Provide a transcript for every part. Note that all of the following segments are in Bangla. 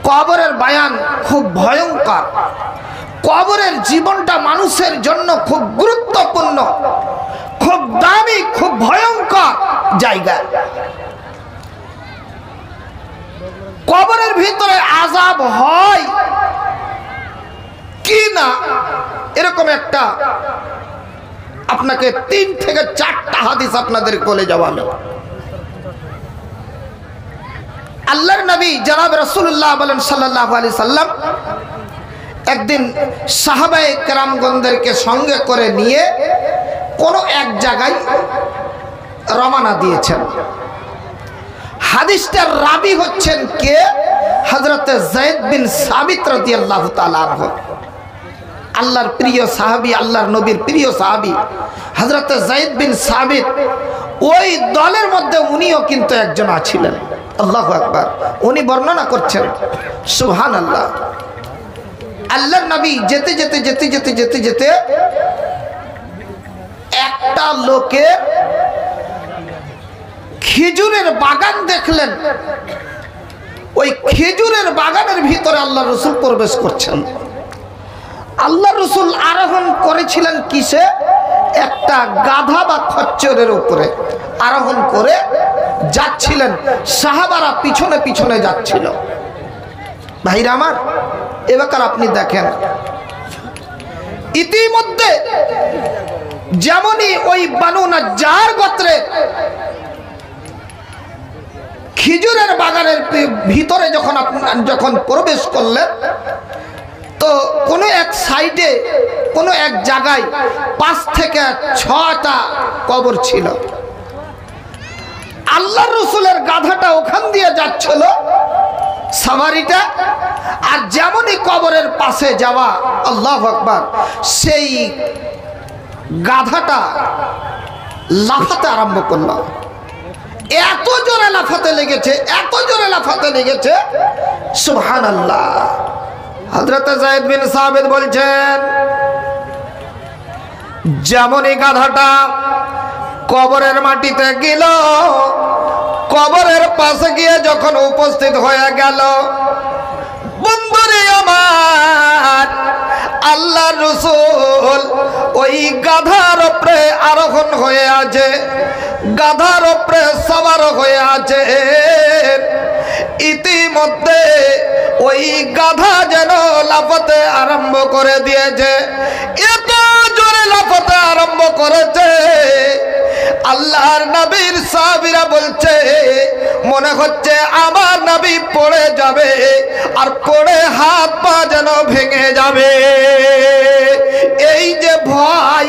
কবরের বায়ান খুব ভয়ঙ্কর। কবরের জীবনটা মানুষের জন্য খুব গুরুত্বপূর্ণ, খুব দামি, খুব ভয়ঙ্কর জায়গা। কবরের ভিতরে আযাব হয় কি না, এরকম একটা আপনাকে 3 থেকে 4টা হাদিস আপনাদের বলে যাওয়ানো। আল্লাহর নবী জনাব রাসূলুল্লাহ বলেন সাল্লাল্লাহু আলাইহি সাল্লাম একদিন সাহাবায়ে কেরামগণদেরকে সঙ্গে করে নিয়ে কোনো এক জায়গায় রওনা দিয়েছেন। হাদিসটার রাবী হচ্ছেন কে? হযরত যায়েদ বিন সাবিত রাদিয়াল্লাহু তাআলা আনহু। আল্লাহর প্রিয় সাহাবী, আল্লাহর নবীর প্রিয় সাহাবী হযরত যায়েদ বিন সাবিত, ওই দলের মধ্যে উনিও কিন্তু একজন ছিলেন। আল্লাহু আকবার। উনি বর্ণনা করছেন, সুবহানাল্লাহ, আল্লাহর নবী যেতে যেতে যেতে যেতে যেতে যেতে একটা লোকের খেজুরের বাগান দেখলেন। ওই খেজুরের বাগানের ভিতরে আল্লাহ রসুল প্রবেশ করছেন। আল্লাহ রসুল আরোহণ করেছিলেন কিসে? একটা গাধা বা খচ্চরের উপরে আরোহণ করে যাচ্ছিলেন। সাহাবারা পিছনে পিছনে যাচ্ছিল। ভাইরা আমার, এবার আপনি দেখেন, ইতিমধ্যে যেমনই ওই বানু নাজ্জার গোত্রে খেজুরের বাগানের ভিতরে যখন প্রবেশ করলেন, তো কোনো এক সাইডে কোনো এক জায়গায় 5 থেকে 6টা কবর ছিল। আল্লাহর রসুলের গাধাটা ওখান দিয়ে যাচ্ছিল, সাওয়ারিটা, আর যেমনই কবরের পাশে যাওয়া, আল্লাহু আকবার, সেই গাধাটা লাফাতে আরম্ভ করল। এত জোরে লাফাতে লেগেছে, এত জোরে লাফাতে লেগেছে, সুবহানাল্লাহ। হযরত যায়েদ বিন সাবিত বলছেন, যেমনই গাধাটা কবরের মাটিতে গেল, কবরের পাশে গিয়ে যখন উপস্থিত হয়ে গেল, বন্ধুরে আমার, আল্লাহর রাসূল ওই গাধার উপরে আরোহণ হয়ে আছে, গাধার উপরে সওয়ার হয়ে আছে। ইতিমধ্যে ওই গাধা যেন লাফাতে আরম্ভ করে দিয়েছে, এত জোরে লাফাতে আরম্ভ করেছে, আল্লাহর নবীর সাহাবীরা বলছে মনে হচ্ছে আমার নবী পড়ে যাবে, আর পড়ে হাত পা যেন ভেঙে যাবে। এই যে ভয়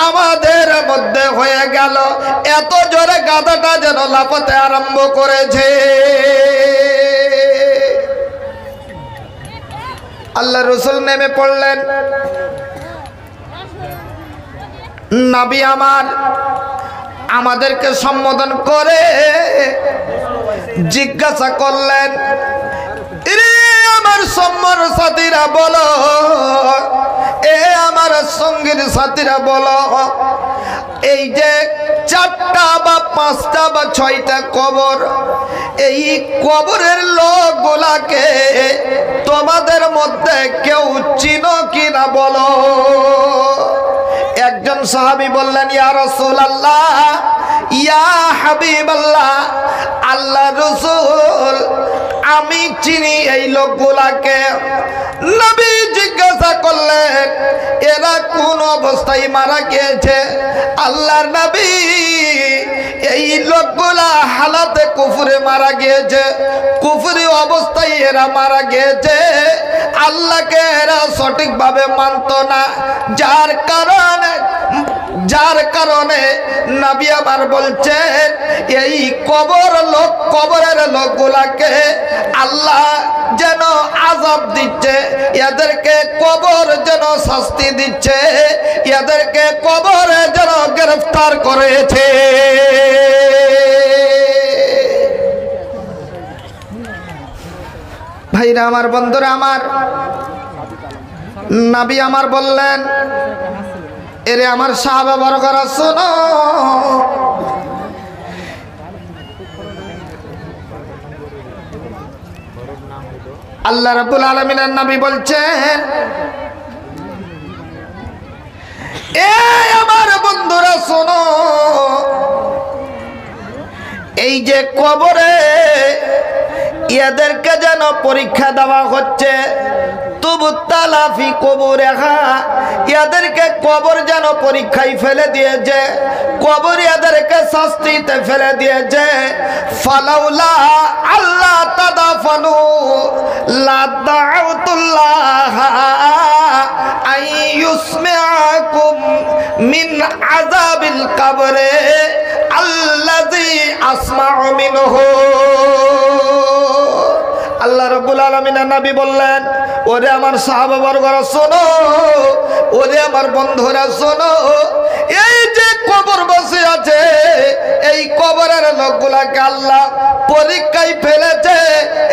আমাদের মধ্যে হয়ে গেল, এত জোরে গাধাটা যেন লাফাতে আরম্ভ করেছে। আল্লাহ রসুল নেমে পড়লেন। নবী আমার আমাদেরকে সম্বোধন করে জিজ্ঞাসা করলেন, এরে আমার সম্মার সাথীরা বলো, এ আমার সঙ্গীর সাথীরা বলো, এই যে 4টা বা 5টা বা 6টা কবর, এই কবরের লোকগুলাকে তোমাদের মধ্যে কেউ চিনো কিনা বলো। একজন সাহাবী বললেন, ইয়া রাসূলুল্লাহ, ইয়া হাবিবাল্লাহ, আল্লাহ রাসূল আমি চিনি এই লোকগুলাকে। নবী জিজ্ঞাসা করলেন, এরা কোন অবস্থায় মারা গিয়েছে? আল্লাহর নবী, এই লোকগুলা হালাতে কুফরে মারা গিয়েছে, কুফরি অবস্থায় এরা মারা গিয়েছে, আল্লাহকে এরা সঠিকভাবে মানত না, যার কারণে নবী আমার বলছেন এই কবরের লোকগুলাকে আল্লাহ যেন আযাব দিচ্ছে, এদেরকে কবর যেন শাস্তি দিচ্ছে, এদেরকে কবরে যেন গ্রেফতার করেছে। ভাইরা আমার, বন্ধুরা আমার, নবী আমার বললেন, এরে আমার সাহাবা বর্গরা শোনো, আল্লাহ রাব্বুল আলামিনের নবী বলছেন, এই আমার বন্ধুরা শোনো, এই যে কবরে এদেরকে যেন পরীক্ষা দেওয়া হচ্ছে, তুবতালাফি কবুরেহা, এদেরকে কবর যেন পরীক্ষায় ফেলে দিয়েছে, কবর এদেরকে শাস্তিতে ফেলে দিয়েছে। ফালাউলা আল্লাহ তাদাফানু লাদাউতুল্লাহ আইয়ুসমিআকুম মিন আযাবিল কবরে আল্লাযী আসমাউ মিনহু। আল্লাহ রাব্বুল আলামিনের নবী বললেন, ওরে আমার সাহাবাবর্গরা শোনো, ওরে আমার বন্ধুরা শোনো, এই যে কবর বসে আছে, এই কবরের লোকগুলাকে আল্লাহ পরীক্ষায় ফেলেছে,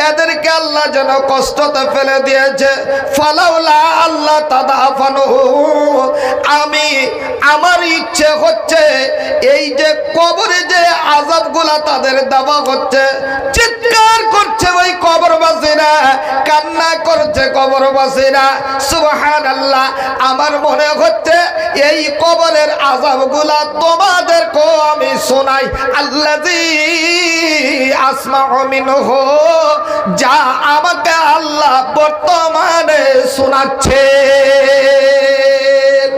এদেরকে আল্লাহ যেন কষ্টতে ফেলে দিয়েছে। ফালাউলা আল্লাহ তাদাফানু, আমি আমার ইচ্ছে হচ্ছে এই যে কবরে যে আযাবগুলা তাদের দেওয়া হচ্ছে, চিৎকার করছে ওই কবরবাসীরা, কান্না করছে কবরবাসীরা, সুবহানাল্লাহ। আমার মনে হচ্ছে এই কবরের আযাবগুলা তোমাদেরকেও আমি শোনাই, আল্লাযী আসমাউ মিনহু, যা আমাকে আল্লাহ বর্তমানে শোনাচ্ছে।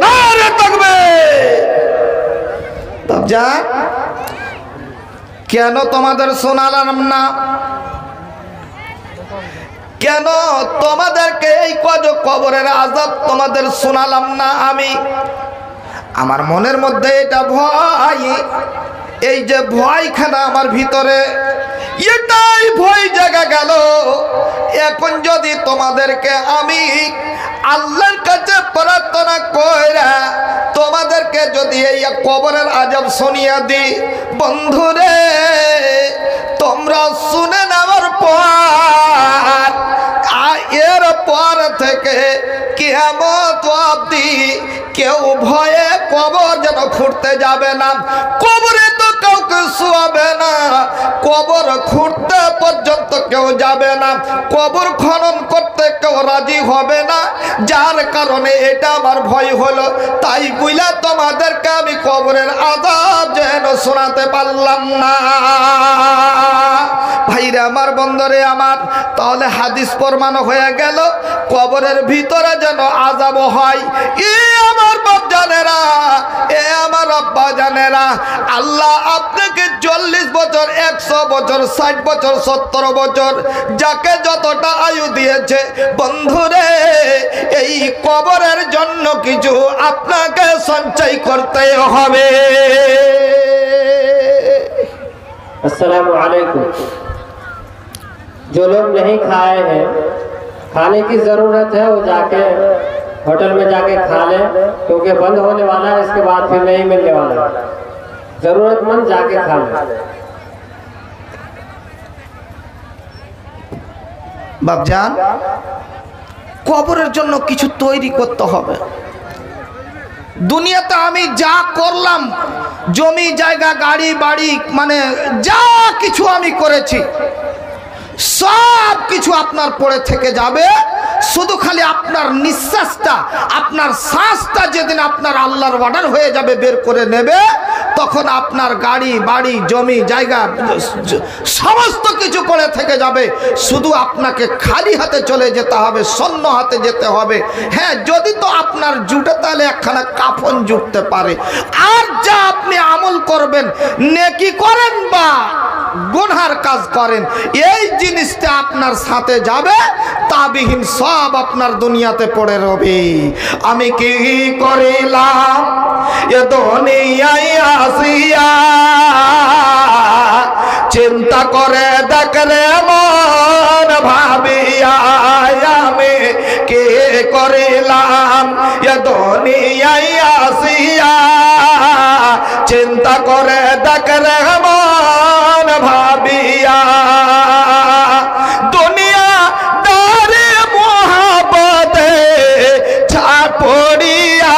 নারে তাকবীর। যা কেন তোমাদের শোনালাম না? কেন তোমাদেরকে এই কবরের আযাব তোমাদের শোনালাম না আমি? আমার মনের মধ্যে এটা ভয়, এই যে ভয়খানা আমার ভিতরে, এটাই ভয় জাগা গেল। এখন যদি তোমাদেরকে আমি আল্লাহর কাছে প্রার্থনা কইরা তোমাদেরকে যদি এই কবরের আযাব শুনিয়ে দিই, বন্ধুরে তোমরা শুনে নেওয়ার পর এর পর থেকে কিয়ামত অবধি কেউ ভয়ে কবর যেন খুঁড়তে যাবে না। কবরে তো কাউকে শোয়াবে না, কবর খুঁড়তে পর্যন্ত কেউ যাবে না, কবর খনন করতে কেউ রাজি হবে না। যার কারণে এটা আমার ভয় হলো, তাই বুঝলা তোমাদেরকে আমি কবরের আযাব যেন শোনাতে পারলাম না। ভাইরা আমার, বন্ধুরে আমার, তাহলে হাদিস প্রমাণ হয়ে গেল কবরের ভিতরে যেন আযাব হয়। আমার বাপ জানেরা, আমার আব্বা জানেরা, আল্লাহ আপনাকে 40 বছর, 100 বছর, 60 বছর, 70 বছর, যাকে যতটা আয়ু দিয়েছে, বন্ধুরে এই কবরের জন্য কিছু আপনাকে সঞ্চয় করতে হবে। अस्सलामु अलैकुम। जो लोग नहीं खाए हैं, खाने की ज़रूरत है, वो जाके होटल में जाके खा ले, क्योंकि बंद होने वाला है, इसके बाद फिर नहीं मिलने वाला है। ज़रूरतमंद जाके खा ले। বাপজান, কবরের জন্য কিছু তৈরি করতে হবে। দুনিয়াতে আমি যা করলাম, জমি জায়গা গাড়ি বাড়ি, মানে যা কিছু আমি করেছি, সব কিছু আপনার পড়ে থেকে যাবে। শুধু খালি আপনার নিঃশ্বাসটা, আপনার শ্বাসটা যেদিন আপনার আল্লাহর অর্ডার হয়ে যাবে, বের করে নেবে, তখন আপনার গাড়ি বাড়ি জমি জায়গা সমস্ত কিছু পড়ে থেকে যাবে। শুধু আপনাকে খালি হাতে চলে যেতে হবে, শূন্য হাতে যেতে হবে। হ্যাঁ, যদি তো আপনার জুটে, তাহলে একখানা কাফন জুটতে পারে। আর যা আপনি আমল করবেন, নেকি করেন বা গুনহার কাজ করেন, এই জিনিসটা আপনার সাথে যাবে, তাবিহীন সব আপনার দুনিয়াতে পড়ে রবে। আমি কি করিলাম এ দুনিয়ায় আসিয়া, চিন্তা করে দেখলে মন ভাবিয়া, আমি কি করিলাম এ দুনিয়ায় আসিয়া, চিন্তা করে দেখলে মন ভাবিয়া। দুনিয়া দারে মোহাবতে ছাপড়িয়া,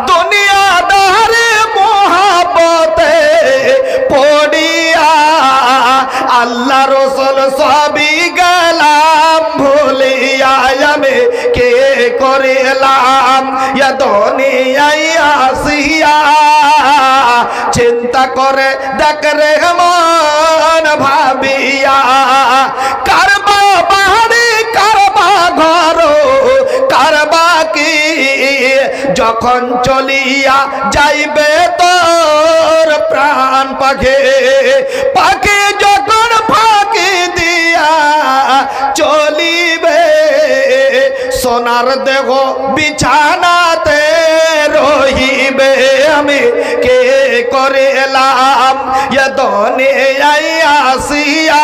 দুনিয়া দারে মোহাবতে পড়িয়া, আল্লাহ রসুল সবই গেলা এলাম ইয়া দুনিয়ায় আসিয়া চিন্তা করে দেখ রে মন ভাবিয়া কারবা বাড়ি কারবা ঘর কারবা কি যখন চলিয়া যাইবে তোর প্রাণ পাখি পাখি যখন ফাঁকি দিয়া চলিবে সোনার দেহ বিছানাতে রহিবে আমি কে করে এলাম ইয়া দুনিয়ায় আসিয়া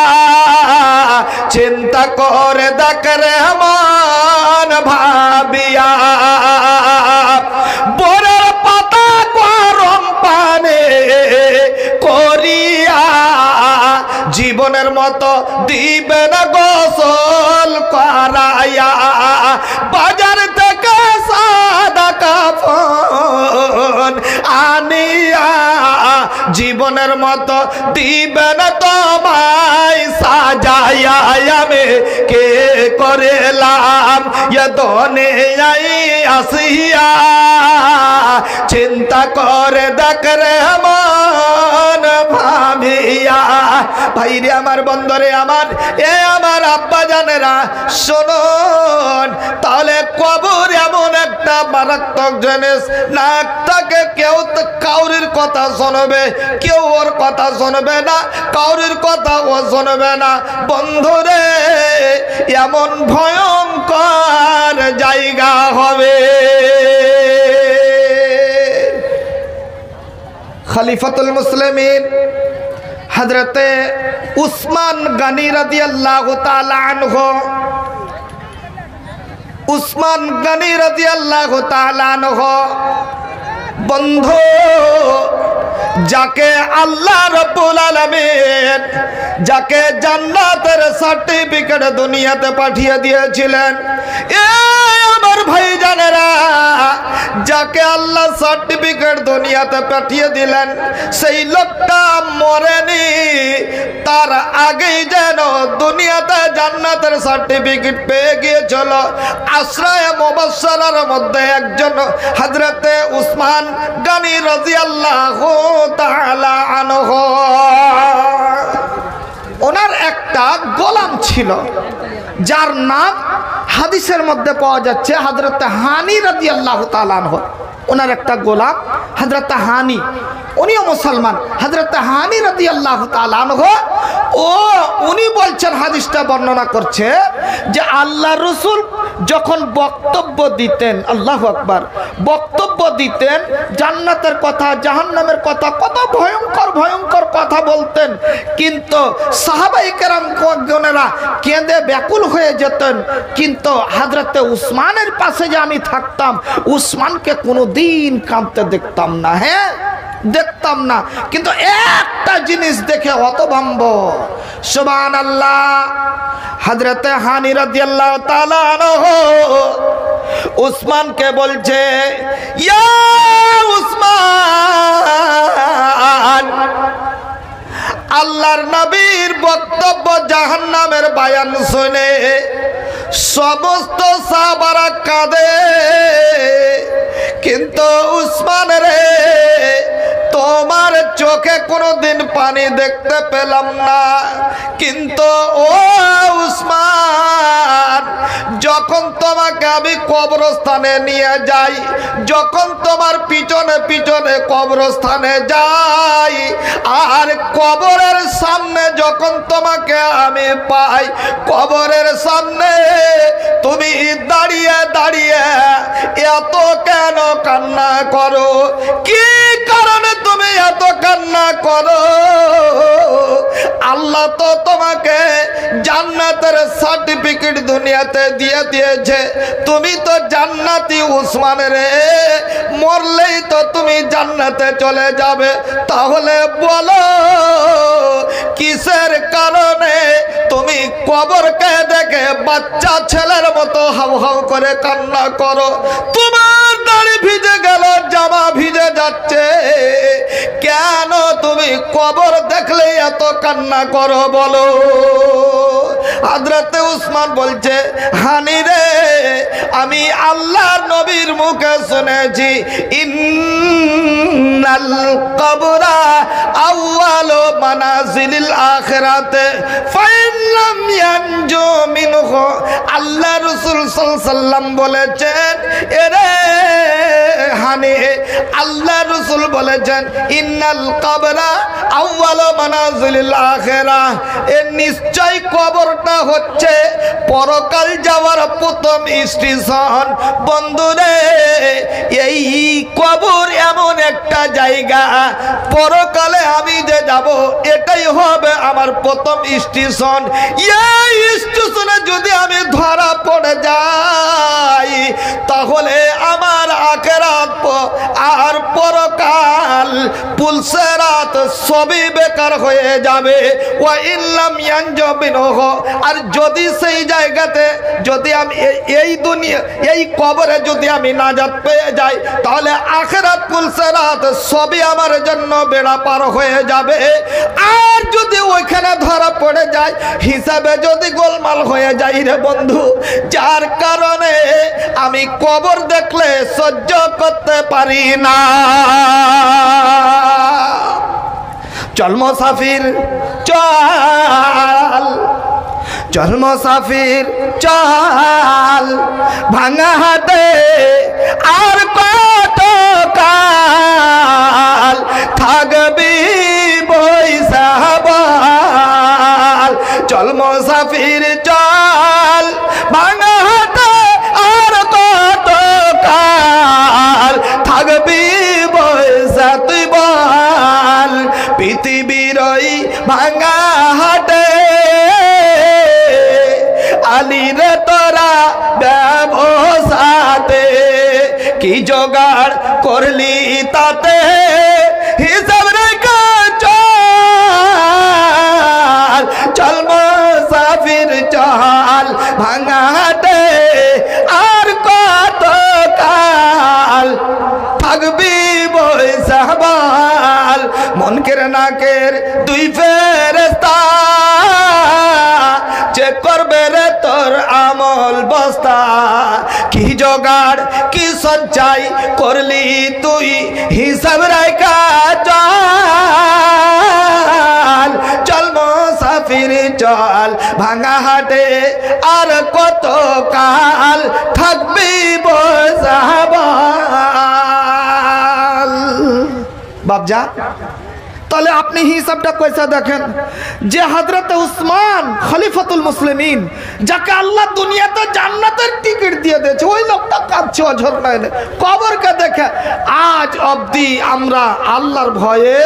চিন্তা করে দেখ রে মন ভাবিয়া বরের পাতা গরম পানে করিয়া জীবনের মতো দিবে না গোসল করাইয়া বাজার থেকে সাদা কাফন আনিয়া জীবনের মতো দিবে না তোমায় সাজাইয়া আমি কে করেলাম ইয়া দুনিয়ায় আসিয়া চিন্তা করে দেখ রে মন ভাবিয়া ভাইরে আমার বন্ধরে আমার এ আমার আব্বা জানেরা শুনুন তাহলে কবর এমন একটা মারাত্মক জিনিস না তাকে কেউ কাউরির কথা শুনবে কেউ ওর কথা শুনবে না কাউরির কথা ও শুনবে না বন্ধুরে এমন ভয়ঙ্কর জায়গা হবে খলিফাতুল মুসলিমিন হযরতে উসমান গনি রাদিয়াল্লাহু তাআলা আনহু উসমান গনি রাদিয়াল্লাহু তাআলা আনহু বন্ধু যাকে আল্লাহ রাব্বুল আলামিন যাকে জান্নাতের সার্টিফিকেট দুনিয়াতে পাঠিয়ে দিয়েছিলেন এ আমার ভাই জানেরা যাকে আল্লাহ সার্টিফিকেট দুনিয়াতে পাঠিয়ে দিলেন সেই লোকটা মরেনি তার আগেই যেন দুনিয়াতে জান্নাতের সার্টিফিকেট পেয়ে গিয়েছিল আশরায়ে মুবাশশারার মধ্যে একজন হযরতে উসমান গনি রাদিয়াল্লাহু তাআলা আনহু ওনার একটা গোলাম ছিল যার নাম হাদিসের মধ্যে পাওয়া যাচ্ছে হযরতে হানি রাদিয়াল্লাহু তাআলা আনহু ওনার একটা গোলাম হযরতে হানি উনিও মুসলমান হযরতে হানি রাদিয়াল্লাহু তাআলা আনহু উনি বলছেন হাদিসটা বর্ণনা করছে যে আল্লাহ রাসূল যখন বক্তব্য দিতেন আল্লাহু আকবার বক্তব্য দিতেন জান্নাতের কথা জাহান্নামের কথা কত ভয়ঙ্কর ভয়ঙ্কর কথা বলতেন কিন্তু সাহাবায়ে কেরাম গণেরা কেঁদে ব্যাকুল হয়ে যেতেন কিন্তু হযরতে উসমানের পাশে যে আমি থাকতাম উসমানকে কোনোদিন কাঁদতে দেখতাম না হ্যাঁ দেখতাম না কিন্তু একটা জিনিস দেখে হতভম্ব সুবহানাল্লাহ হযরতে হানি রাদিয়াল্লাহু তাআলা আনহু উসমানকে বলছে ইয়া উসমান আল্লাহর নবীর বক্তব্য জাহান্নামের বয়ান শুনে সমস্ত সাহাবারা কাঁদে কিন্তু উসমান রে তোমার চোখে কোনোদিন পানি দেখতে পেলাম না কিন্তু ও উসমান যখন তোমাকে আমি কবরস্থানে নিয়ে যাই যখন তোমার পিছনে পিছনে কবরস্থানে যাই আর কবরের সামনে যখন তোমাকে আমি পাই কবরের সামনে তুমি দাঁড়িয়ে দাঁড়িয়ে এত কেন কান্না করো কি কারণে তুমি এত কান্না করো আল্লাহ তো তোমাকে জান্নাতের সার্টিফিকেট দুনিয়াতে দিয়ে দিয়েছে তুমি তো জান্নাতি উসমান রে মরলেই তো তুমি জান্নাতে চলে যাবে তাহলে বলো কিসের কারণে তুমি কবরকে দেখে বাচ্চা ছেলের মতো হাউ হাউ করে কান্না করো তোমার দাড়ি ভিজে গেল জামা ভিজে যাচ্ছে কেন তুমি কবর দেখলে এত কান্না করো বলো হযরতে উসমান বলছে হানি রে আমি আল্লাহর নবীর মুখে শুনেছি ইন্নাল কবরা আউয়ালু মানাজিলিল আখিরাতে ফাইন লাম ইয়ানজু মিনহু। আল্লাহ রাসূল সাল্লাল্লাহু আলাইহি সাল্লাম বলেছেন, এরে হানি, আল্লাহ রাসূল বলেছেন ইন্নাল কবরা আউয়ালু মানাজিলিল আখিরাহ, এর নিশ্চয় কবরটা হচ্ছে পরকাল যাওয়ার প্রথম স্টেশন। বন্ধুরে, এই কবর এমন একটা জায়গা, পরকালে আমি যে যাব এটাই হবে আমার প্রথম স্টেশন। এই স্টেশনে যদি আমি ধরা পড়ে যাই তাহলে আমার আখিরাত আর পরকাল পুলসেরাত সবই বেকার হয়ে যাবে। ওয়া ইল্লাম ইয়ানজু মিনহু, আর যদি সেই জায়গাতে যদি আমি এই দুনিয়া এই কবরে যদি আমি নাজাত পেয়ে যাই তাহলে আখিরাত পুলসেরাত সবই আমার জন্য বেড়া পার হয়ে যাবে। আর যদি ওইখানে ধরা পড়ে যায়, হিসাবে যদি গোলমাল হয়ে যায় রে বন্ধু, যার কারণে আমি কবর দেখলে সহ্য করতে পারি না। চল মুসাফির চল, চল মুসাফির চল, ভাঙা হাতে আর কত কাল থাকবি বইসা বল। চল মুসাফির চল, ভাঙা হাতে আর কত কাল থাকবি বইসা তুই বল। পৃথিবীর ওই ভাঙা হাটে আলিরে তোরা ব্যবসাতে কি জোগাড় করলি তাতে হিসাব রেখে চল। চল মুসাফির চল, ভাঙা হাটে আর কত কাল থাকবি বইসা বল। মুনকের নাকের দুই ফেরেশতা চেক করবে রে তোর আমল বস্তা, কি জোগাড় কি সঞ্চয় করলি তুই হিসাব রাখা চল। চল মুসাফির চল, ভাঙা হাটে আর কত কাল থাকবি বইসা বল। বাপজা, তাহলে আপনি হিসাবটা কইসা দেখেন যে হযরত উসমান খলিফাতুল মুসলিমিন, যাকে আল্লাহ দুনিয়াতে জান্নাতের টিকিট দিয়ে দিয়েছে, ওই লোকটা কাঁদছে অঝর নয়নে কবরকে দেখে। আজ অবধি আমরা আল্লাহর ভয়ে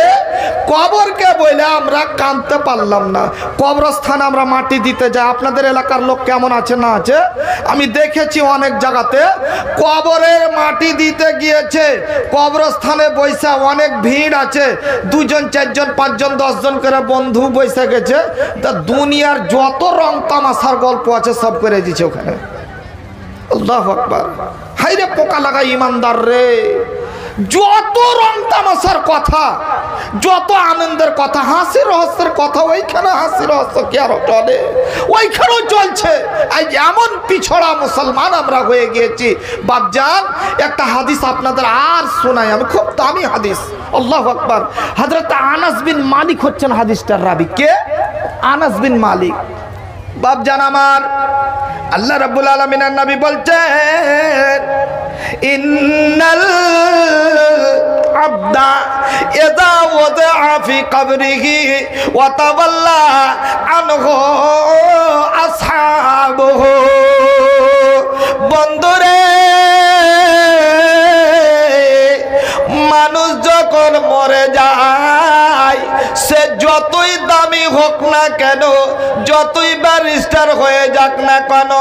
কবরকে বলে আমরা কাঁদতে পারলাম না। কবরস্থানে আমরা মাটি দিতে যাই, আপনাদের এলাকার লোক কেমন আছে না আছে আমি দেখেছি অনেক জায়গাতে কবরের মাটি দিতে গিয়েছে, কবরস্থানে বৈশা অনেক ভিড় আছে, দুজন চারজন পাঁচজন 10 জন করে বন্ধু বসে গেছে, তা দুনিয়ার যত রং তামাশার গল্প আছে সব করে দিচ্ছে ওখানে। আল্লাহু আকবার। হাইরে পোকা লাগা ইমানদার রে, যত রং তামাশার কথা, যত আনন্দের কথা, হাসি রহস্যের কথা, ওইখানে হাসি রহস্য কি আর চলে? ওইখানেও চলছে। আজ এমন পিছড়া মুসলমান আমরা হয়ে গিয়েছি। বাপজান, একটা হাদিস আপনাদের আর শোনাই আমি, খুব দামি হাদিস। আল্লাহু আকবার। হযরত আনাস বিন মালিক হচ্ছেন হাদিসটার রাবি। কে? আনাস বিন মালিক। বাপজান আমার, আল্লাহ রাব্বুল আলামিনের নবী বলছেন, ইন্নাল আবদা ইযা ওয়াদাআ ফি কবরিহি ওয়া তাওয়াল্লা আনহু আসহাবুহু। বন্ধুরে, মানুষ যখন মরে যায়, সে যতই দামি হোক না কেন, যতই ব্যারিস্টার হয়ে যাক না কেন,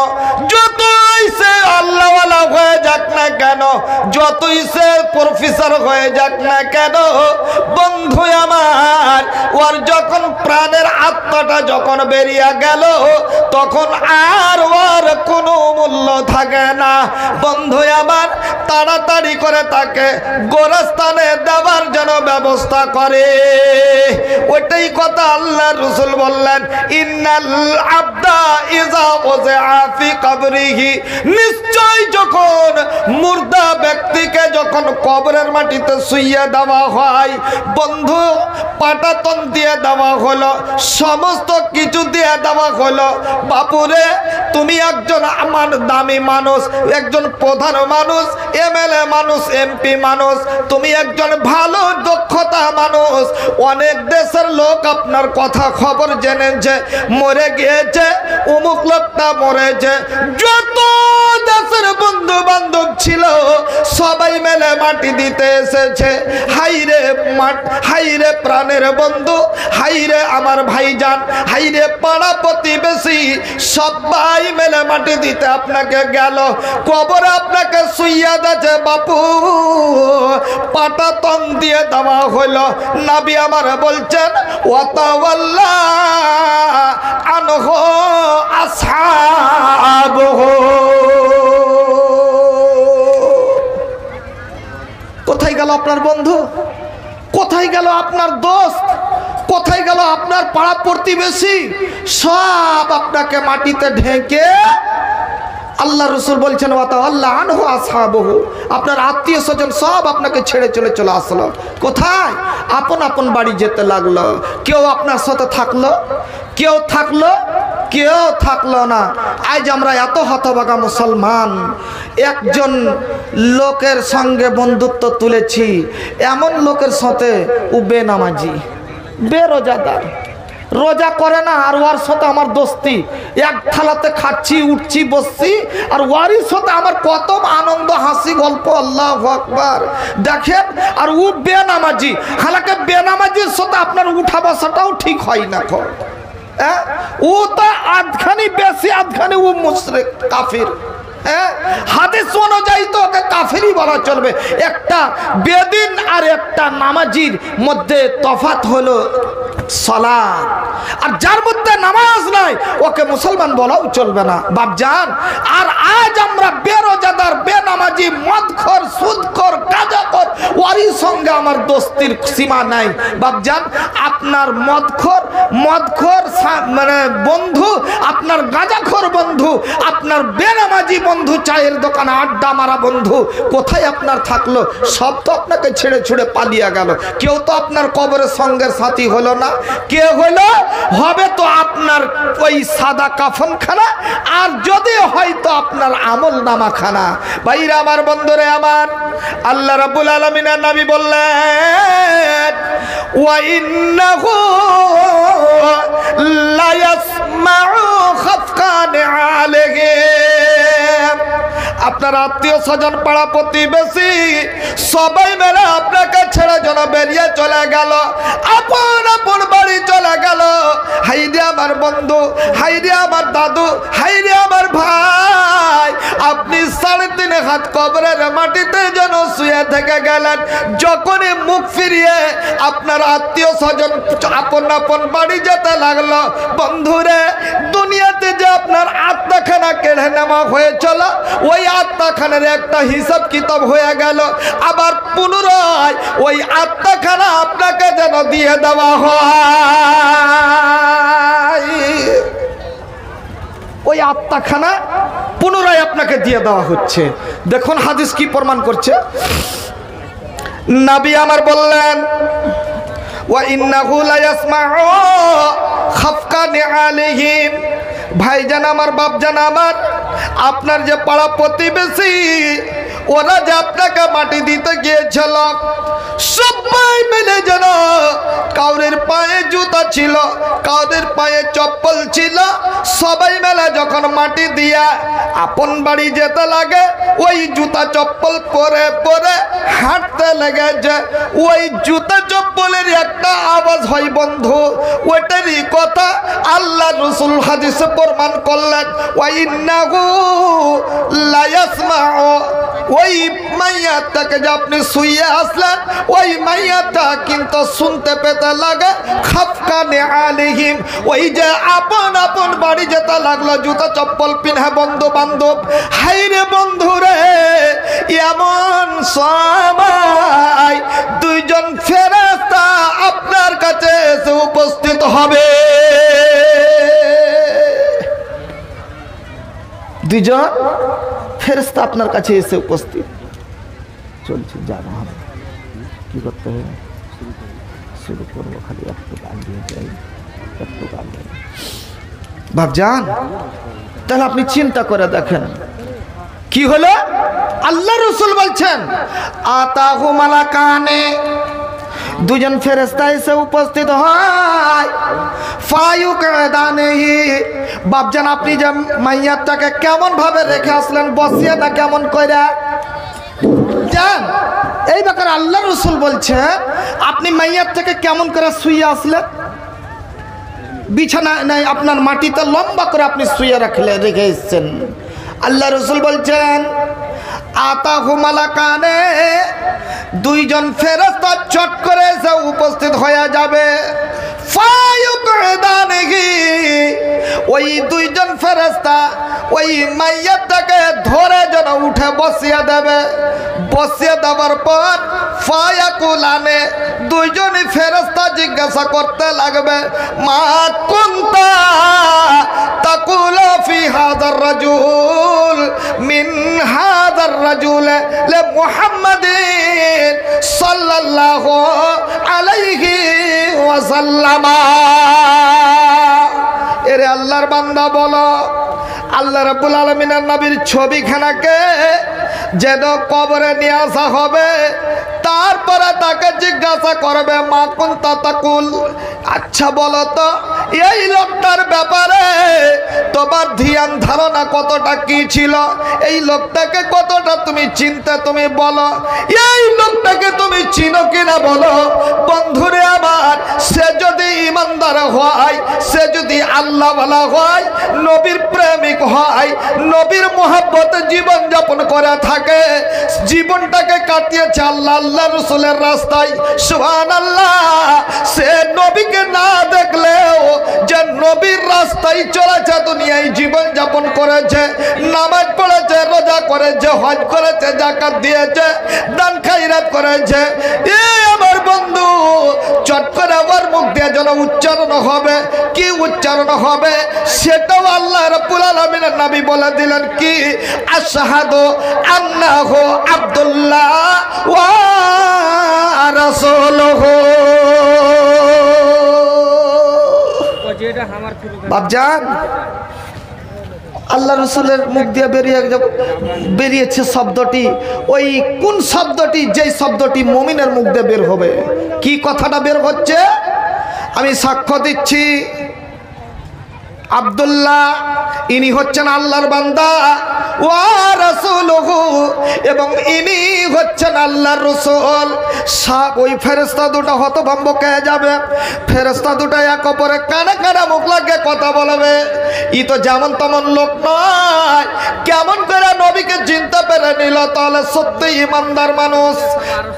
যতই সে আল্লাহওয়ালা হয়ে যাক না কেন, যতই সে প্রফেসর হয়ে যাক না কেন, বন্ধু আমার, ওর যখন প্রাণের আত্মাটা যখন বেরিয়ে গেল, তখন আর ওর কোনো মূল্য থাকে না। বন্ধু আমার, তাড়াতাড়ি করে তাকে গোরস্থানে দেওয়ার জন্য ব্যবস্থা করে। ওইটাই কথা আল্লাহ রাসূল বললেন, ইন্নাল আবদা ইযা উযআ ফি কবরিহি, নিশ্চয় যখন মুর্দা ব্যক্তিকে যখন কবরের মাটিতে শুইয়ে দেওয়া হয়, বন্ধু পাটাতন দিয়ে দেওয়া হলো, সমস্ত কিছু দিয়ে দেওয়া হলো, বাপুরে তুমি একজন আমার দামি মানুষ, একজন প্রধান মানুষ, এমএলএ মানুষ, এমপি মানুষ, তুমি একজন ভালো দক্ষতা মানুষ, অনেক দেশের লোক আপনার কথা খবর জেনেছে, মরে গিয়েছে, অমুক লোকটা মরেছে, যত দেশের বন্ধু বান্ধব ছিল সবাই মেলে মাটি দিতে এসেছে। হাইরে হাইরে প্রাণের বন্ধু, হাইরে আমার ভাইজান, হাইরে পাড়া প্রতিবেশী, সবাই মেলে মাটি দিতে আপনাকে গেল, কবরে আপনাকে শুইয়া দিয়েছে বাপু, পাটাতন দিয়ে দেওয়া হলো। নবী আমার বলছেন, ওয়াতাওয়াল্লা আনহু আসহাবুহু। কোথায় গেল আপনার বন্ধু? কোথায় গেল আপনার দোস্ত? কোথায় গেল আপনার পাড়া প্রতিবেশী? সব আপনাকে মাটিতে ঢেকে আল্লাহ রাসূল বলছেন, ওয়াতাওয়াল্লা আনহু আসহাবুহু, আপনার আত্মীয় স্বজন সব আপনাকে ছেড়ে চলে আসলো। কোথায়? আপন আপন বাড়ি যেতে লাগলো। কেউ আপনার সাথে থাকলো, কেউ থাকলো, কেউ থাকলো না। আজ আমরা এত হতভাগা মুসলমান, একজন লোকের সঙ্গে বন্ধুত্ব তুলেছি, এমন লোকের সাথে ও বেনামাজি, বেরোজাদার, রোজা করে না, আর ওর সাথে আমার দোস্তি, এক থালাতে খাচ্ছি, উঠছি, বসছি, আর ওরই সাথে আমার কত আনন্দ, হাসি, গল্প, আল্লাহু আকবার। দেখেন, আর ও বেনামাজি, হালাকে বেনামাজির সাথে আপনার উঠা বসাটাও ঠিক হয় না। ও তো আধখানি বেশি, আধখানি ও মুশরিক কাফির। হাদিস অনুযায়ী তো ওকে কাফিরই বলা চলবে। একটা বেদিন আর একটা নামাজির মধ্যে তফাৎ হলো সালাত, আর যার মধ্যে নামাজ নাই ওকে মুসলমান বলাও চলবে না বাপজান। আর আজ আমরা বেরোজাদার, বেনামাজি, মদখোর, সুদখোর, গাঁজাখোর, ওরই সঙ্গে আমার দোস্তির সীমা নাই বাপজান। আপনার মদখোর মানে বন্ধু, আপনার গাঁজাখোর বন্ধু, আপনার বেনামাজি বন্ধু, চায়ের দোকানে আড্ডা মারা বন্ধু, কোথায় আপনার থাকলো? সব তো আপনাকে ছেড়ে ছুড়ে পালিয়ে গেল। কেউ তো আপনার কবরের সঙ্গের সাথী হলো না। কে হলো? হবে তো আপনার ওই সাদা কাফনখানা, আর যদি হয়তো আপনার আমল নামাখানা। ভাইরা আমার, বন্ধুরে আমার, আল্লাহ রাব্বুল আলামিনের নবী বললেন, ওয়া ইন্নাহু লা ইয়াসমাউ খাফকান আলাইহিম, আপনার আত্মীয় স্বজন, পাড়া প্রতিবেশী সবাই মেলে আপনাকে ছেড়ে যেন বেরিয়ে চলে গেল, আপন আপন বাড়ি চলে গেল। হাইরে আমার বন্ধু, হাইরে আমার দাদু, হাইরে আমার ভাই, আপনি 3.5 হাত কবরের মাটিতে যেন শুয়ে থেকে গেলেন। যখনই মুখ ফিরিয়ে আপনার আত্মীয় স্বজন আপন আপন বাড়ি যেতে লাগলো, বন্ধুরে দুনিয়াতে যে আপনার আত্মাখানা কেড়ে নেওয়া হয়েছিল, ওই আত্মাখানার একটা হিসাব কিতাব হয়ে গেল। আবার পুনরায় ওই আত্মাখানা আপনাকে যেন দিয়ে দেওয়া হয়, ওই আত্মাখানা পুনরায় আপনাকে দিয়ে দেওয়া হচ্ছে। দেখুন হাদিস কি প্রমাণ করছে। নবী আমার বললেন, ওয়া ইন্নাহু লা ইয়াসমাউ খাফকান আলাইহিম, ভাইজান আমার, বাপজান আমার, আপনার যে পাড়া প্রতিবেশী ওরা যে আপনাকে মাটি দিতে গিয়েছিল, সবাই মিলে যেন, কাউরের পায়ে জুতা ছিল, কাউরের পায়ে চপ্পল ছিল, সবাই মিলে যখন মাটি দিয়া আপন বাড়ি যেতে লাগে, ওই জুতা চপ্পল পরে পরে হাঁটতে লেগেছে। ওই জুতা চপ্পলের একটা আওয়াজ হয় বন্ধু, ওইটারই কথা আল্লাহ রাসূল হাদিসে প্রমাণ করলেন, ওয়া ইন্নাহু লা ইয়াসমাউ ওই মাইয়াটাকে যে আপনি শুইয়ে আসলেন, ওই মাইয়াটা কিন্তু শুনতে পেতে লাগে খাফকানে আলিহিম, ওই যে আপন আপন বাড়ি যেতে লাগলো, জুতা চপ্পল পিনহে বন্ধু বান্ধব। হাইরে বন্ধুরে, এমন সময় দুইজন ফেরেশতা আপনার কাছে এসে উপস্থিত হবে। দুইজন ফেরেশতা আপনার কাছে এসে উপস্থিত। চলছে, জানা হবে কি করতে হবে, শুরু করবো। খালি একটু গান দিয়ে যাই, একটু গান দিয়ে। বাপজান, তাহলে আপনি চিন্তা করে দেখেন কি হলো। আল্লাহ রাসূল বলছেন আতাহু মালাকানে, দুজন ফেরেশতা এসে উপস্থিত হয়। ফায়ুকাদানেহি, বাপজান আপনি যে মাইয়াতটাকে কেমন ভাবে রেখে আসলেন, বসিয়ে না কেমন কইরা জান, এই ব্যাপারে আল্লাহ রাসূল বলছে আপনি মাইয়াতটাকে কেমন করে শুইয়ে আসলেন, বিছানা নাই আপনার, মাটিতে লম্বা করে আপনি শুয়ে রেখে এসেছেন। আল্লাহ রাসূল বলছেন আতাহু মালাকানে, দুইজন ফেরেশতা চট করে এসে উপস্থিত হয়ে যাবে। ফায়ুকাদানেহি, ওই দুইজন ফেরেশতা ওই মাইয়াতটাকে ধরে যেন উঠে বসিয়ে দেবে। বসিয়ে দেওয়ার পর ফায়াকুলানে, দুইজনই ফেরেশতা জিজ্ঞাসা করতে লাগবে মা কুনতা তাকুলু ফি হাযার রাজুল মিন হাযার রাজুল লি মুহাম্মাদিন সাল্লাল্লাহু আলাইহি ওয়াসাল্লাম। এরে আল্লাহর বান্দা বলো, আল্লাহ রাব্বুল আলামিনের নবীর ছবিখানাকে যেন কবরে নিয়ে আসা হবে, তারপরে তাকে জিজ্ঞাসা করবে মা কুনতা তাকুল, আচ্ছা বলো তো এই লোকটার ব্যাপারে তোমার ধ্যান ধারণা কতটা কি ছিল, এই লোকটাকে কতটা তুমি চিনতে, তুমি বলো। এই লোকটাকে তুমি চিনো কিনা বলো। বন্ধুরে আমার, সে যদি ইমানদার হয়, সে যদি আল্লাহওয়ালা হয়, নবীর প্রেমিক হয়, নবীর মহব্বতে জীবন যাপন করে থাকে, জীবনটাকে কাটিয়েছে আল্লাহ আল্লাহ রাসূলের রাস্তায়, সুবহানাল্লাহ, সে নবীকে না দেখলেও যে নবীর রাস্তায় চলেছে, দুনিয়ায় জীবন যাপন করেছে, নামাজ পড়েছে, রোজা করেছে, হজ করেছে, যাকাত দিয়েছে, দান খায়রাত করেছে, এ আমার বন্ধু চট করে ওর মুখ দিয়ে যেন উচ্চারণ হবে। কি উচ্চারণ হবে সেটাও আল্লাহ রাব্বুল আলামিনের নবী বলে দিলেন কি, আশহাদু আন্নাহু আব্দুল্লাহ ওয়া রাসূলুহু। বাপজান, আল্লাহ রাসূলের মুখ দিয়ে বেরিয়েছে শব্দটি, ওই কোন শব্দটি, যেই শব্দটি মুমিনের মুখ দিয়ে বের হবে। কি কথাটা বের হচ্ছে আমি সাক্ষ্য দিচ্ছি। আব্দুল্লাহ ইনি হচ্ছেন আল্লাহর বান্দা ওয়া রাসূলুহু, এবং ইনি হচ্ছেন আল্লাহর রাসূল। সব ওই ফেরেশতা দুটো হতভম্ব হয়ে যাবে। ফেরেশতা দুটো এক অপরে কানে কানে মুখ লাগিয়ে কথা বলবে। ই তো যেমন তেমন লোক নয়, কেমন করে নবীকে চিনতে পেরে নিল, তাহলে সত্যি ইমানদার মানুষ।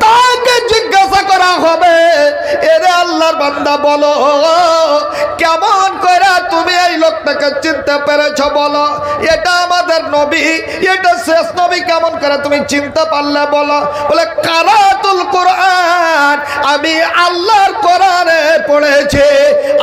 তাকে জিজ্ঞাসা করা হবে, এরে আল্লাহর বান্দা বলো, কেমন করে তুমি এই লোকটাকে চিনতে পেরেছ বলো। এটা আমাদের নবী, এটা শেষ নবী, কেমন করে তুমি চিনতে পারলে বলো। বলে কারাতুল কোরআন, আমি আল্লাহর কোরআনে পড়েছি,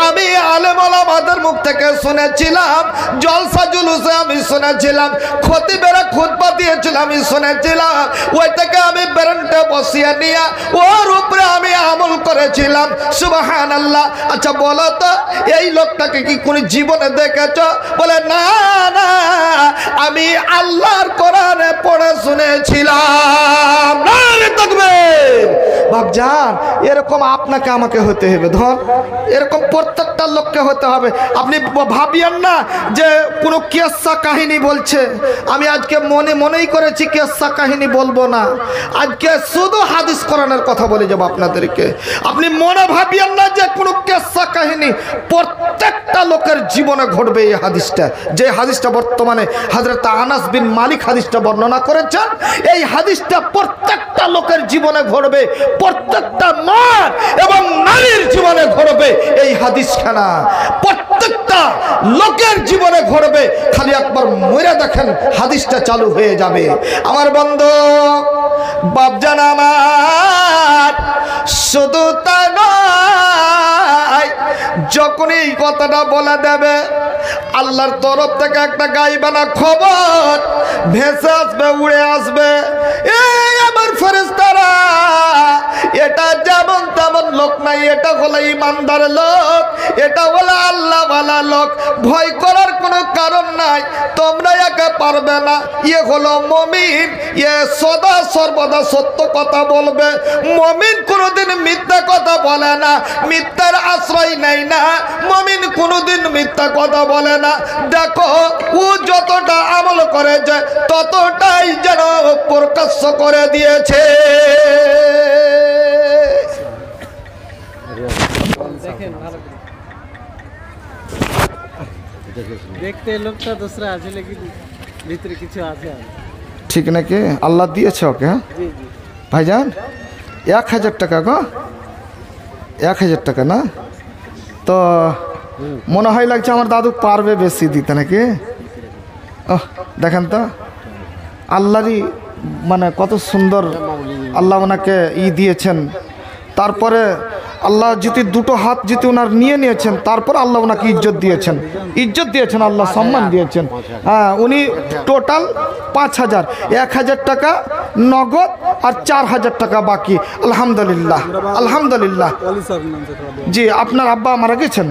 আমি আলেম ওলামাদের মুখ থেকে শুনেছিলাম, জলসা জুলুসে আমি শুনেছিলাম, খতিবেরা খুতবা দিয়েছিল আমি শুনেছিলাম, ওই থেকে আমি ব্রেনটা বসিয়ে নিয়ে ওর উপরে আমি আমল করেছিলাম। সুবহানাল্লাহ। আচ্ছা বলো তো এই লোকটাকে কি কোন জীবনে দেখেছ? বলে না না, আমি আল্লাহর কোরআনে পড়ে শুনেছিলাম। নারে তাকবীর, বাপজান এরকম আপনাকে আমাকে হতে হবে, ধর এরকম প্রত্যেকটা লোককে হতে হবে। আপনি ভাবিয়েন না যে কোনো কেসা কাহিনী বলছে, আমি আজকে মনেই করেছি কেসা কাহিনী বলবো না, আজকে শুধু হাদিস কোরআনের কথা বলে যাবো আপনাদেরকে। আপনি মনে ভাবিয়েন না যে কোনো কেসা কাহিনী, প্রত্যেকটা লোকের জীবনে ঘটবে এই হাদিসটা। যে হাদিসটা বর্তমানে হযরত আনাস বিন মালিক হাদিসটা বর্ণনা করেছেন, এই হাদিসটা প্রত্যেকটা লোকের জীবনে ঘটবে, প্রত্যেকটা মা এবং নারীর জীবনে ঘটবে এই হাদিসখানা, প্রত্যেকটা লোকের জীবনে ঘটবে। খালি একবার মরে দেখেন হাদিসটা চালু হয়ে যাবে। আমার বন্ধু বাপজান আমার, শুধু তা নয়, যখন এই কথাটা বলে দেবে আল্লাহর তরফ থেকে একটা গাইবানা খবর ভেসে আসবে, উড়ে আসবে, এই আমার ফেরেশতারা এটা যেমন তেমন লোক নাই, এটা হলো ইমানদার লোক, এটা হলো আল্লাহওয়ালা লোক, ভয় করার কোনো কারণ নাই, তোমরা একে পারবে না, ইয়ে হলো মুমিন, ইয়ে সদা সর্বদা সত্য কথা বলবে, মুমিন কোনোদিন মিথ্যা কথা বলে না, মিথ্যার আশ্রয় নেয় না, মুমিন কোনোদিন মিথ্যা কথা বলে না। দেখো ও যতটা আমল করেছে ততটাই যেন প্রকাশ্য করে দিয়েছে। দেখতে লোকটা दूसरा আছে, लेकिन ভিতরে কিছু আছে। ঠিক নাকি? আল্লাহ দিয়েছে ওকে। জি জি ভাইজান 1000 টাকা গো, 1000 টাকা না? তো মনে হয় লাগছে আমার দাদু পারবে বেশি দিতে নাকি? দেখেন তো আল্লাহরই মানে কত সুন্দর আল্লাহ ওনাকে দিয়েছেন। তারপরে আল্লাহ যদি দুটো হাত যদি ওনার নিয়েছেন, তারপর আল্লাহ ওনাকে ইজ্জত দিয়েছেন, আল্লাহ সম্মান দিয়েছেন। হ্যাঁ, উনি টোটাল 5000, 1000 টাকা নগদ আর 4000 টাকা বাকি। আলহামদুলিল্লাহ, আলহামদুলিল্লাহ। জি, আপনার আব্বা মারা গেছেন?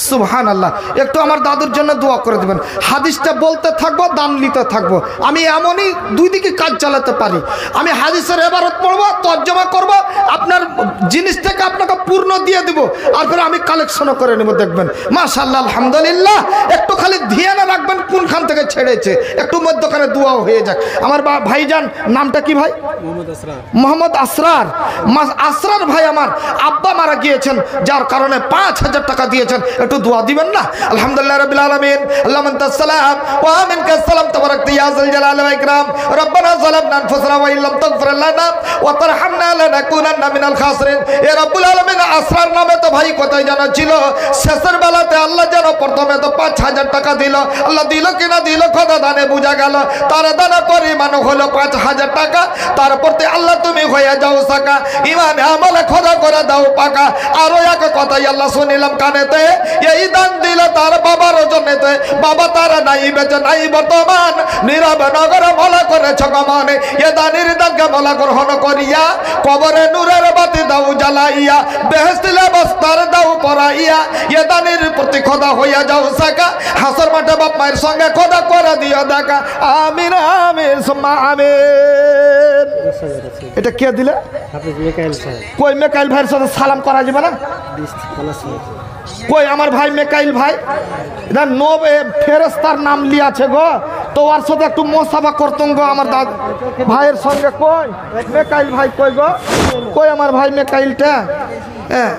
সুবহানাল্লাহ। একটু আমার দাদুর জন্য দোয়া করে দেবেন। হাদিসটা বলতে থাকবো, দান নিতে থাকবো। আমি এমনই দুই দিকে কাজ চালাতে পারি। আমি হাদিসের ইবারত পড়বো, তর্জমা করব, আপনার জিনিসটাকে আপনাকে পূর্ণ দিয়ে দিব, আর ফের আমি কালেকশনও করে নেব। দেখবেন মাশাআল্লাহ, আলহামদুলিল্লাহ। একটু খালি ধ্যানে রাখবেন কোনখান থেকে ছেড়েছে, একটু মধ্যখানে দোয়াও হয়ে যাক। আমার ভাইজান নামটা কি ভাই? মোহাম্মদ আসরার। আসরার ভাই আমার আব্বা মারা গিয়েছেন, যার কারণে 5000 টাকা দিয়েছেন। একটু দোয়া দিবেন না? আলহামদুলিল্লাহ রাব্বিল আলামিন, আল্লাহুম্মা আনতাস সালাম ওয়া মিনকাস সালাম, তাবারাকতা ইয়া যাল জালালি ওয়াল ইকরাম, রব্বানা যালামনা আনফুসানা ওয়া ইল্লাম তাগফির লানা ওয়া তারহামনা লানাকুনান্না মিনাল খাসিরিন। এ রব্বুল আলামিন, আসরার নামে তো ভাই কোথায় জানা ছিল, শেষের বেলাতে আল্লাহ যেন প্রথমে তো 5000 টাকা দিল। আল্লাহ দিল কিনা দিল খোদা দানে বুঝা গেল, তার দানের পরিমাণ হলো 5000 টাকা। তারপরতে আল্লাহ তুমি হয়ে যাও সাকা, ইমানে আমলে খোদা করে দাও পাকা। আরো এক কথাই আল্লাহ শুনিলাম কানেতে, এই দান দিল তার বাবার জন্যতে, বাবা তারা নাই বেঁচে নাই বর্তমান, নীরবে নগরে মলা করেছ গমন। এ দানির দানকে মলা গ্রহণ করিয়া, কবরে নূরের বাতি দাও জ্বালাইয়া, বেহেশতিলে বস্তার দাও পরাইয়া। এ দানির প্রতি খোদা হইয়া যাও সাকা, হাসর মাঠে বাপ মায়ের সঙ্গে খোদা করে দিও দেখা। আমিন আমিন সুম্মা আমিন। এটা কে দিলে? কই মেকাইল ভাইয়ের সাথে সালাম করা যাবে না? কই আমার ভাই মেকাইল ভাই, এটা ফেরেশতার নাম লিয়াছে গো, তো ওর সাথে একটু মোসাফা করতুম গো আমার দাদা ভাইয়ের সঙ্গে। কই মেকাইল ভাই, কই গো, কই আমার ভাই মেকাইলটা? হ্যাঁ,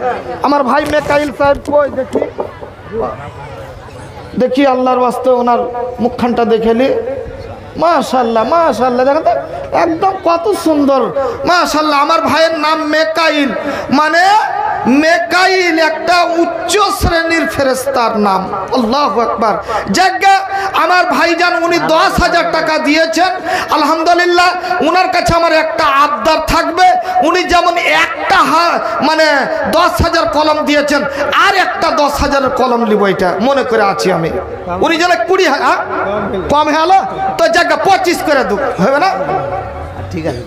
আমার ভাই মেকাইল সাহেব কই দেখি, দেখি আল্লাহর ওয়াস্তে ওনার মুখখানটা দেখেলি। মাশাআল্লাহ, মাশাআল্লাহ, দেখেন তো একদম কত সুন্দর। মাশাআল্লাহ, আমার ভাইয়ের নাম মেকাইল, মানে মেকাইল একটা উচ্চ শ্রেণীর ফেরেশতার নাম। আল্লাহু আকবার। জায়গা আমার ভাইজান উনি 10,000 টাকা দিয়েছেন। আলহামদুলিল্লাহ, উনার কাছে আমার একটা আবদার থাকবে, উনি যেমন একটা মানে 10,000 কলম দিয়েছেন, আর একটা 10,000 কলম লিব, এটা মনে করে আছি আমি। উনি যেন 20 কম হলো তো জায়গা 25 করে দেব, হবে না? ঠিক আছে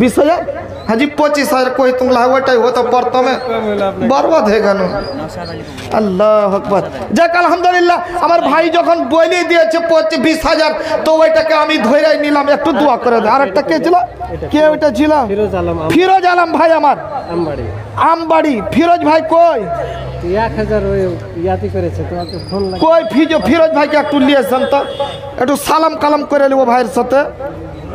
20,000 हाजी 25,000 कोई तुम लावट हो तो पढ़ता में बर्बाद है गानो अल्लाह अकबर যাক আলহামদুলিল্লাহ আমার ভাই যখন বলে দিয়েছে 20,000 তো ওইটাকে আমি ধরে নিলাম একটু দোয়া করে দাও আরেকটা কে ছিল কে ওইটা ছিল ফিরোজ আলম ভাই আমার আমবাড়ি ফিরোজ ভাই কই 1000 ওই ইয়াতি করেছে তোমাকে ফোন লাগে কই ফিরোজ ভাইকে একটু লিয়েছেন তো একটু সালাম কালাম করে নেব ভাইয়ের সাথে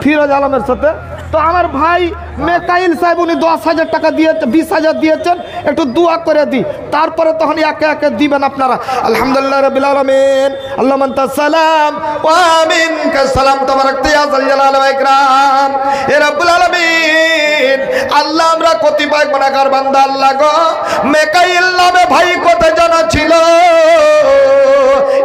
ফিরোজ আলমের সাথে তো আমার ভাই মেকাইল সাহেব উনি 10,000 টাকা দিয়ে 20,000 দিয়েছেন একটু দোয়া করে দি তারপরে তখন একে একে দিবেন আপনারা আলহামদুলিল্লাহ রাব্বিল আলামিন আল্লাহুম্মা আনতাস সালাম ওয়া মিনকাস সালাম তাবারাকতা ইয়া যাল জালালি ওয়া ইকরাম হে রাব্বুল আলামিন আল্লাহ আমরা কতিপয় গুনাহগার বান্দা আল্লাহ গো মেকাইল নামে ভাই কত জানা ছিল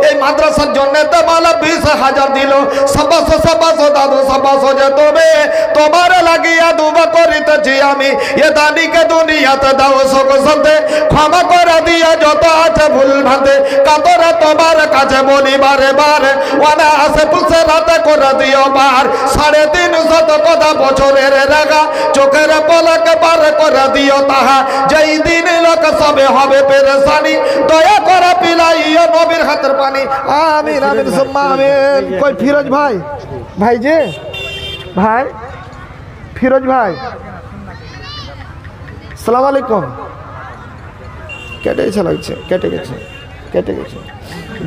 এই মাদ্রাসার জন্য তো মালা 20,000 দিল সবাস দাদু সবাস যে তুমি তোমার লাগিয়া দুবা করিতেছি আমি এ দানিকে দুনিয়াতে দাও সকসতে ক্ষমা করে দিয়া যত আছে ভুল ভাতে কাতরে তোমার কাছে বলি বারে বারে ওয়ানা আসে পুলসে রাতে করে দিও বার 350 কথা বছরের রাগা চোখের পলকে পার করে দিও তাহা যেই দিন লোক সবে হবে পেরেশানি দয়া করে পিলাইও নবীর হাতের পানি আমিন আমিন সুম্মা আমিন কই ফিরোজ ভাই ভাই যে ভাই ফিরোজ ভাই সালাম আলাইকুম কেটে গেছে লাগছে কেটে গেছে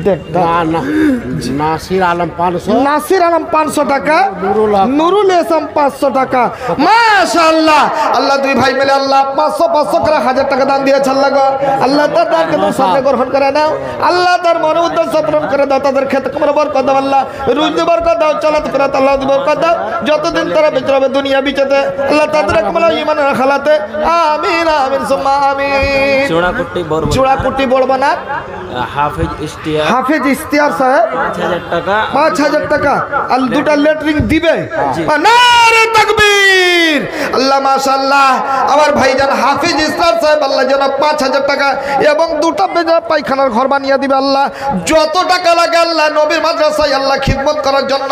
দেখ নাসির আলম 500 নাসির আলম 500 টাকা নুরুল ইসলাম 500 টাকা মাশাআল্লাহ আল্লাহ দুই ভাই মিলে আল্লাহ 500 করে 1000 টাকা দান দিয়েছে আল্লাহ গো আল্লাহ তার দানকে তুমি সামনে গ্রহণ করে নাও আল্লাহ তার মনে উদ্দেশ্য পূরণ করে দাও তাদের ক্ষেত্রে তোমরা বরকত দাও আল্লাহ রুজি বরকত দাও চলাত করে আল্লাহ বরকত দাও যতদিন তারা বেঁচে হবে দুনিয়া বিচতে আল্লাহ তাদের কমলা ঈমানের খালাতে আমিন আমিন সুম্মা আমিন চূড়াকুটি বলবো না হাফেজ ইশতিয়ার সাহেব 5,000 টাকা আর দুটা লেটারিং দিবে নারে তাকবীর আল্লাহ মাশাআল্লাহ আমার ভাইজান হাফেজ ইশতিয়ার সাহেব আল্লাহ যেন 5,000 টাকা এবং দুটা পায়খানার ঘর বানিয়ে দিবে আল্লাহ যত টাকা লাগে আল্লাহ নবীর মাদ্রাসায় আল্লাহ খিদমত করার জন্য